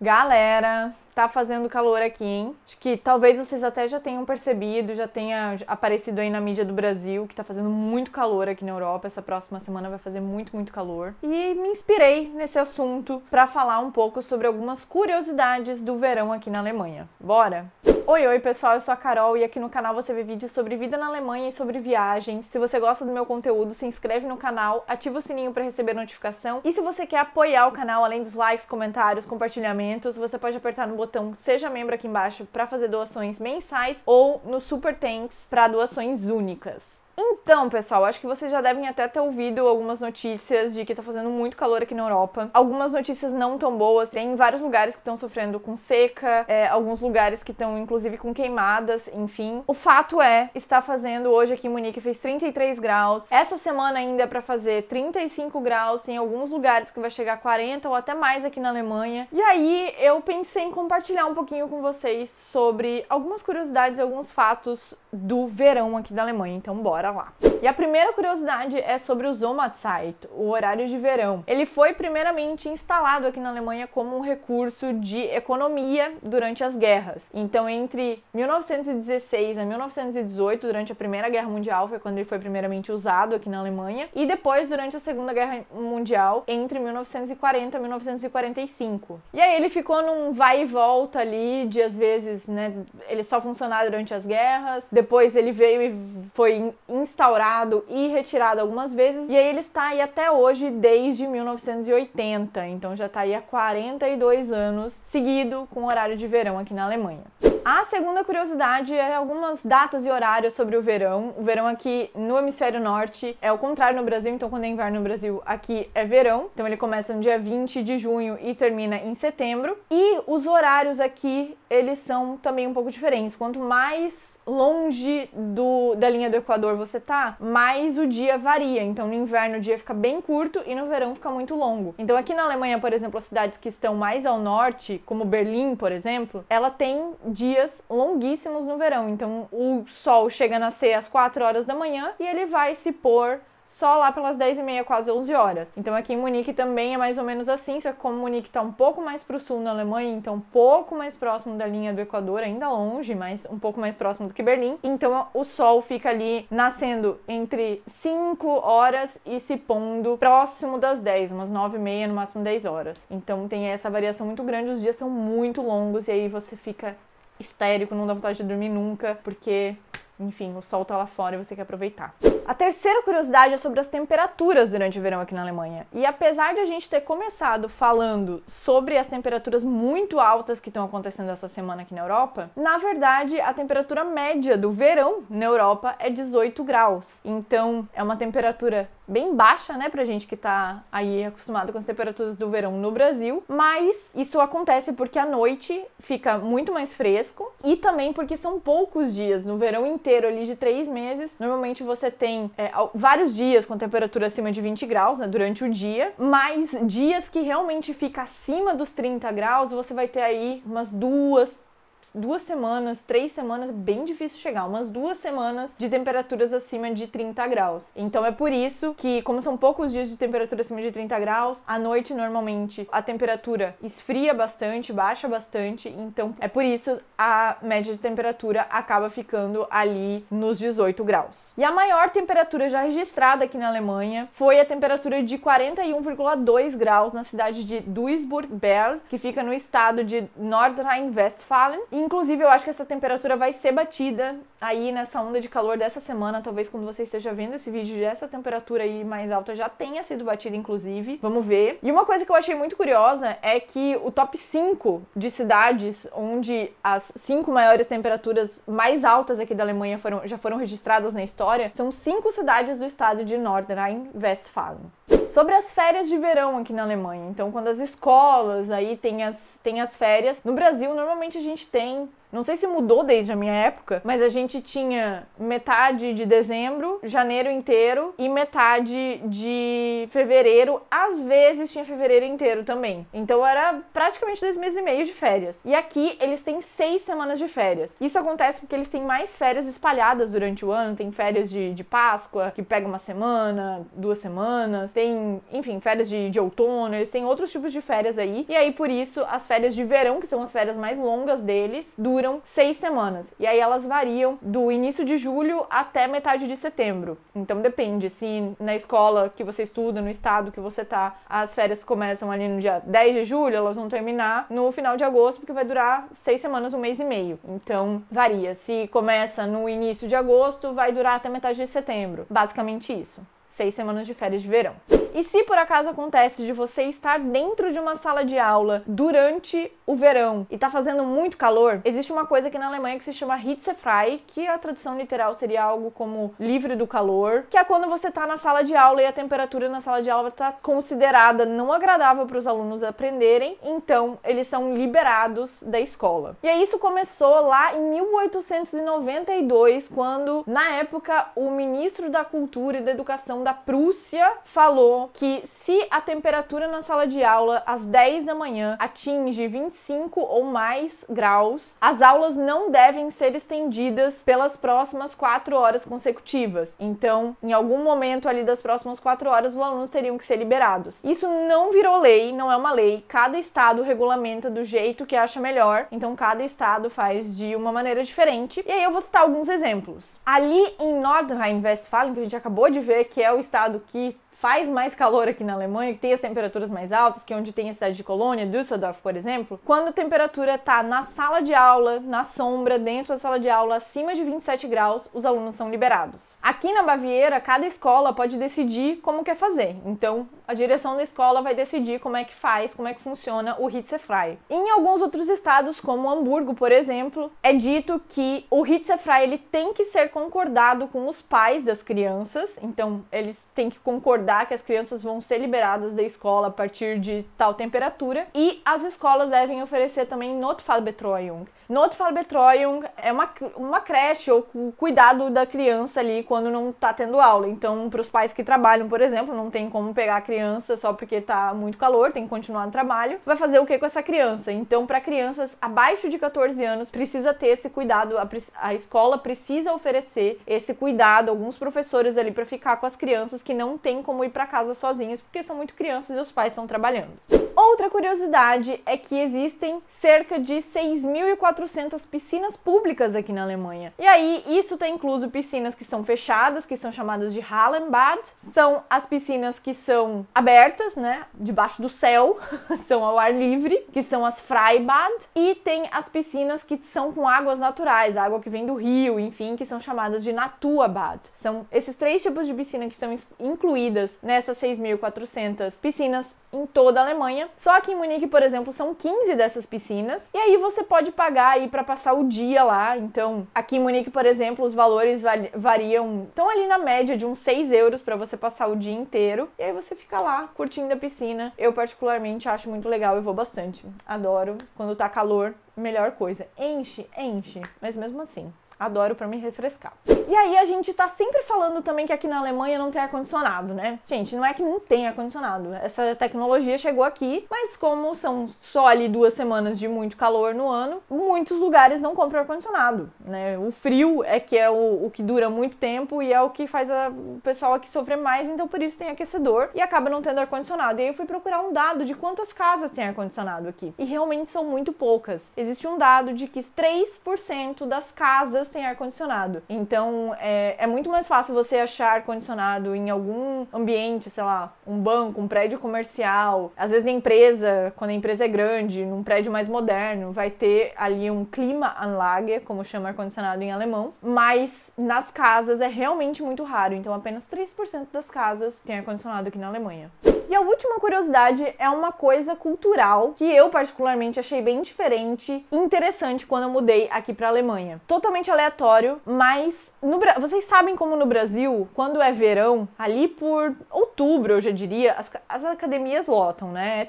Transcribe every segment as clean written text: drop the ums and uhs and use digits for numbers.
Galera, tá fazendo calor aqui, hein? Acho que talvez vocês até já tenham percebido, já tenha aparecido aí na mídia do Brasil, que tá fazendo muito calor aqui na Europa. Essa próxima semana vai fazer muito calor. E me inspirei nesse assunto pra falar um pouco sobre algumas curiosidades do verão aqui na Alemanha. Bora? Oi pessoal, eu sou a Carol e aqui no canal você vê vídeos sobre vida na Alemanha e sobre viagens. Se você gosta do meu conteúdo, se inscreve no canal, ativa o sininho para receber notificação. E se você quer apoiar o canal, além dos likes, comentários, compartilhamentos, você pode apertar no botão Seja Membro aqui embaixo para fazer doações mensais ou no Super Thanks para doações únicas. Então, pessoal, acho que vocês já devem até ter ouvido algumas notícias de que tá fazendo muito calor aqui na Europa. Algumas notícias não tão boas. Tem vários lugares que estão sofrendo com seca, alguns lugares que estão, inclusive, com queimadas, enfim. O fato está fazendo hoje aqui em Munique, fez 33 graus. Essa semana ainda é pra fazer 35 graus. Tem alguns lugares que vai chegar a 40 ou até mais aqui na Alemanha. E aí, eu pensei em compartilhar um pouquinho com vocês sobre algumas curiosidades e alguns fatos do verão aqui da Alemanha. Então, bora lá. E a primeira curiosidade é sobre o Sommerzeit, o horário de verão. Ele foi primeiramente instalado aqui na Alemanha como um recurso de economia durante as guerras. Então, entre 1916 a 1918, durante a Primeira Guerra Mundial, foi quando ele foi primeiramente usado aqui na Alemanha, e depois durante a Segunda Guerra Mundial, entre 1940 e 1945. E aí ele ficou num vai e volta ali, de às vezes, né, ele só funcionava durante as guerras, depois ele veio e foi instaurado e retirado algumas vezes, e aí ele está aí até hoje desde 1980, então já está aí há 42 anos seguido com o horário de verão aqui na Alemanha. A segunda curiosidade é algumas datas e horários sobre o verão. O verão aqui no hemisfério norte é o contrário no Brasil, então quando é inverno no Brasil, aqui é verão. Então ele começa no dia 20 de junho e termina em setembro. E os horários aqui, eles são também um pouco diferentes. Quanto mais longe da linha do Equador você tá, mais o dia varia. Então no inverno o dia fica bem curto e no verão fica muito longo. Então aqui na Alemanha, por exemplo, as cidades que estão mais ao norte, como Berlim, por exemplo, ela tem dias longuíssimos no verão. Então o sol chega a nascer às 4 horas da manhã e ele vai se pôr só lá pelas 10h30, quase 11 horas. Então aqui em Munique também é mais ou menos assim, só que como Munique está um pouco mais para o sul na Alemanha, então um pouco mais próximo da linha do Equador, ainda longe, mas um pouco mais próximo do que Berlim, então o sol fica ali nascendo entre 5 horas e se pondo próximo das 10, umas 9h30, no máximo 10 horas. Então tem essa variação muito grande, os dias são muito longos e aí você fica histérico, não dá vontade de dormir nunca, porque enfim, o sol tá lá fora e você quer aproveitar. A terceira curiosidade é sobre as temperaturas durante o verão aqui na Alemanha. E apesar de a gente ter começado falando sobre as temperaturas muito altas que estão acontecendo essa semana aqui na Europa, na verdade a temperatura média do verão na Europa é 18 graus. Então é uma temperatura bem baixa, né, pra gente que tá aí acostumado com as temperaturas do verão no Brasil, mas isso acontece porque à noite fica muito mais fresco e também porque são poucos dias no verão inteiro ali de 3 meses. Normalmente você tem vários dias com temperatura acima de 20 graus, né, durante o dia, mas dias que realmente fica acima dos 30 graus, você vai ter aí umas 2 semanas, 3 semanas, bem difícil chegar, umas 2 semanas de temperaturas acima de 30 graus. Então é por isso que, como são poucos dias de temperatura acima de 30 graus, à noite normalmente a temperatura esfria bastante, baixa bastante, então é por isso a média de temperatura acaba ficando ali nos 18 graus. E a maior temperatura já registrada aqui na Alemanha foi a temperatura de 41,2 graus na cidade de Duisburg-Berl, que fica no estado de Nordrhein-Westfalen. Inclusive, eu acho que essa temperatura vai ser batida aí nessa onda de calor dessa semana. Talvez quando você esteja vendo esse vídeo, essa temperatura aí mais alta já tenha sido batida, inclusive. Vamos ver. E uma coisa que eu achei muito curiosa é que o top 5 de cidades onde as 5 maiores temperaturas mais altas aqui da Alemanha já foram registradas na história são 5 cidades do estado de Nordrhein-Westfalen. Sobre as férias de verão aqui na Alemanha. Então, quando as escolas aí tem as férias, no Brasil normalmente a gente tem Não sei se mudou desde a minha época, mas a gente tinha metade de dezembro, janeiro inteiro e metade de fevereiro. Às vezes tinha fevereiro inteiro também. Então era praticamente 2 meses e meio de férias. E aqui eles têm 6 semanas de férias. Isso acontece porque eles têm mais férias espalhadas durante o ano. Tem férias de Páscoa, que pega uma semana, 2 semanas. Tem, enfim, férias de outono. Eles têm outros tipos de férias aí. E aí, por isso, as férias de verão, que são as férias mais longas deles, duram 6 semanas. E aí elas variam do início de julho até metade de setembro. Então depende, se na escola que você estuda, no estado que você tá, as férias começam ali no dia 10 de julho, elas vão terminar no final de agosto, porque vai durar 6 semanas, 1 mês e meio. Então varia. Se começa no início de agosto, vai durar até metade de setembro. Basicamente isso. 6 semanas de férias de verão. E se por acaso acontece de você estar dentro de uma sala de aula durante o verão e tá fazendo muito calor, existe uma coisa aqui na Alemanha que se chama Hitzefrei, que a tradução literal seria algo como livre do calor, que é quando você tá na sala de aula e a temperatura na sala de aula tá considerada não agradável para os alunos aprenderem, então eles são liberados da escola. E aí isso começou lá em 1892, quando, na época, o ministro da Cultura e da Educação da Prússia falou que se a temperatura na sala de aula às 10 da manhã atinge 25 ou mais graus, as aulas não devem ser estendidas pelas próximas 4 horas consecutivas. Então, em algum momento ali das próximas 4 horas, os alunos teriam que ser liberados. Isso não virou lei, não é uma lei. Cada estado regulamenta do jeito que acha melhor. Então, cada estado faz de uma maneira diferente. E aí eu vou citar alguns exemplos. Ali em Nordrhein-Westfalen, que a gente acabou de ver que é o estado que faz mais calor aqui na Alemanha, que tem as temperaturas mais altas, que é onde tem a cidade de Colônia, Düsseldorf, por exemplo, quando a temperatura tá na sala de aula, na sombra, dentro da sala de aula, acima de 27 graus, os alunos são liberados. Aqui na Baviera, cada escola pode decidir como quer fazer. Então, a direção da escola vai decidir como é que faz, como é que funciona o Hitzefrei. Em alguns outros estados, como Hamburgo, por exemplo, é dito que o Hitzefrei ele tem que ser concordado com os pais das crianças, então eles têm que concordar que as crianças vão ser liberadas da escola a partir de tal temperatura, e as escolas devem oferecer também Notfallbetreuung. Notfallbetreuung é uma creche ou cuidado da criança ali quando não tá tendo aula. Então, para os pais que trabalham, por exemplo, não tem como pegar a criança só porque tá muito calor, tem que continuar no trabalho. Vai fazer o que com essa criança? Então, para crianças abaixo de 14 anos, precisa ter esse cuidado, a escola precisa oferecer esse cuidado, alguns professores ali para ficar com as crianças que não tem como ir para casa sozinhas, porque são muito crianças e os pais estão trabalhando. Outra curiosidade é que existem cerca de 6.400 piscinas públicas aqui na Alemanha. E aí, isso tá incluso piscinas que são fechadas, que são chamadas de Hallenbad, são as piscinas que são abertas, né, debaixo do céu, são ao ar livre, que são as Freibad, e tem as piscinas que são com águas naturais, água que vem do rio, enfim, que são chamadas de Naturbad. São esses 3 tipos de piscina que estão incluídas nessas 6.400 piscinas em toda a Alemanha. Só que em Munique, por exemplo, são 15 dessas piscinas, e aí você pode pagar aí para passar o dia lá. Então, aqui em Munique, por exemplo, os valores variam, estão ali na média de uns 6 euros para você passar o dia inteiro, e aí você fica lá curtindo a piscina. Eu particularmente acho muito legal, eu vou bastante. Adoro, quando tá calor, melhor coisa. Enche, mas mesmo assim, adoro para me refrescar. E aí a gente tá sempre falando também que aqui na Alemanha não tem ar-condicionado, né? Gente, não é que não tem ar-condicionado. Essa tecnologia chegou aqui, mas como são só ali 2 semanas de muito calor no ano, muitos lugares não compram ar-condicionado, né? O frio é que é o que dura muito tempo e é o que faz o pessoal aqui sofrer mais, então por isso tem aquecedor e acaba não tendo ar-condicionado. E aí eu fui procurar um dado de quantas casas tem ar-condicionado aqui. E realmente são muito poucas. Existe um dado de que 3% das casas têm ar-condicionado. Então, é muito mais fácil você achar ar-condicionado em algum ambiente, sei lá, um banco, um prédio comercial, às vezes na empresa, quando a empresa é grande, num prédio mais moderno, vai ter ali um Klimaanlage, como chama ar-condicionado em alemão, mas nas casas é realmente muito raro, então apenas 3% das casas têm ar-condicionado aqui na Alemanha. E a última curiosidade é uma coisa cultural que eu particularmente achei bem diferente e interessante quando eu mudei aqui pra Alemanha. Totalmente aleatório, mas Vocês sabem como no Brasil, quando é verão, ali por outubro, eu já diria, as academias lotam, né?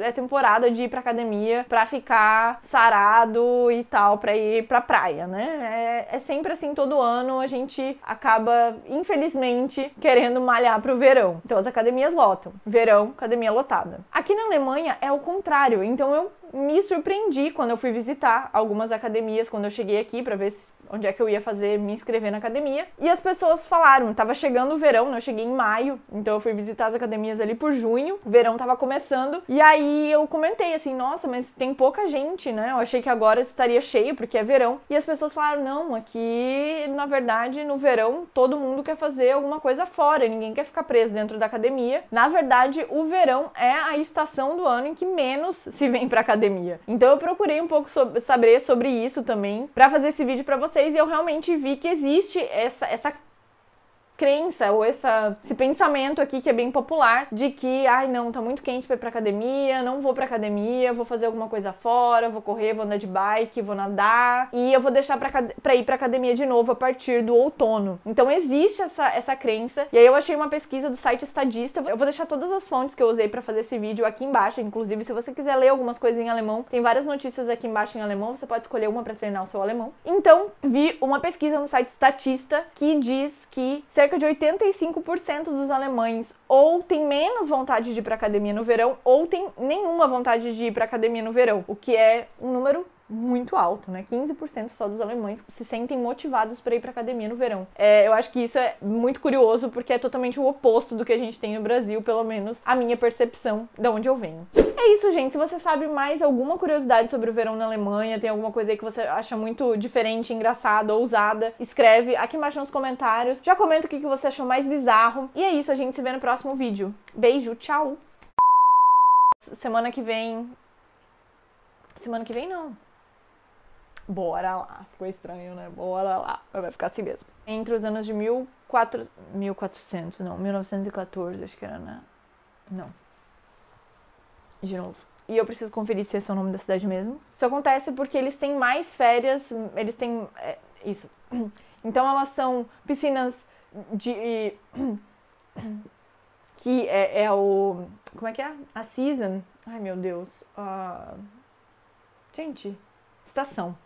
É temporada de ir pra academia pra ficar sarado e tal, pra ir pra praia, né? É sempre assim, todo ano a gente acaba, infelizmente, querendo malhar pro verão. Então as academias lotam. Verão, academia lotada. Aqui na Alemanha é o contrário, então eu me surpreendi quando eu fui visitar algumas academias, quando eu cheguei aqui pra ver onde é que eu ia me inscrever na academia. E as pessoas falaram, tava chegando o verão, né? Eu cheguei em maio, então eu fui visitar as academias ali por junho, o verão tava começando, e aí eu comentei assim, nossa, mas tem pouca gente, né? Eu achei que agora estaria cheio, porque é verão. E as pessoas falaram, não, aqui, na verdade, no verão, todo mundo quer fazer alguma coisa fora, ninguém quer ficar preso dentro da academia. Na verdade, o verão é a estação do ano em que menos se vem pra academia. Então eu procurei um pouco saber sobre isso também, pra fazer esse vídeo pra vocês, e eu realmente vi que existe essa crença ou esse pensamento aqui que é bem popular de que, ai não, tá muito quente pra ir pra academia, não vou pra academia, vou fazer alguma coisa fora, vou correr, vou andar de bike, vou nadar e eu vou deixar pra ir pra academia de novo a partir do outono. Então existe essa crença, e aí eu achei uma pesquisa do site Estadista, eu vou deixar todas as fontes que eu usei pra fazer esse vídeo aqui embaixo, inclusive se você quiser ler algumas coisas em alemão, tem várias notícias aqui embaixo em alemão, você pode escolher uma pra treinar o seu alemão. Então, vi uma pesquisa no site Statista que diz que cerca de 85% dos alemães ou tem menos vontade de ir pra academia no verão ou tem nenhuma vontade de ir pra academia no verão, o que é um número muito alto, né? 15% só dos alemães se sentem motivados para ir pra academia no verão. Eu acho que isso é muito curioso, porque é totalmente o oposto do que a gente tem no Brasil, pelo menos a minha percepção de onde eu venho. É isso, gente. Se você sabe mais alguma curiosidade sobre o verão na Alemanha, tem alguma coisa aí que você acha muito diferente, engraçada, ousada, escreve aqui embaixo nos comentários. Já comenta o que você achou mais bizarro. E é isso, a gente se vê no próximo vídeo. Beijo, tchau! Semana que vem não. Bora lá. Ficou estranho, né? Bora lá. Vai ficar assim mesmo. Entre os anos de 1914, acho que era, né? Não. De novo. E eu preciso conferir se esse é o nome da cidade mesmo. Isso acontece porque eles têm mais férias, eles têm... isso. Então elas são piscinas de... que é o... Como é que é? A season. Ai, meu Deus. Gente, estação.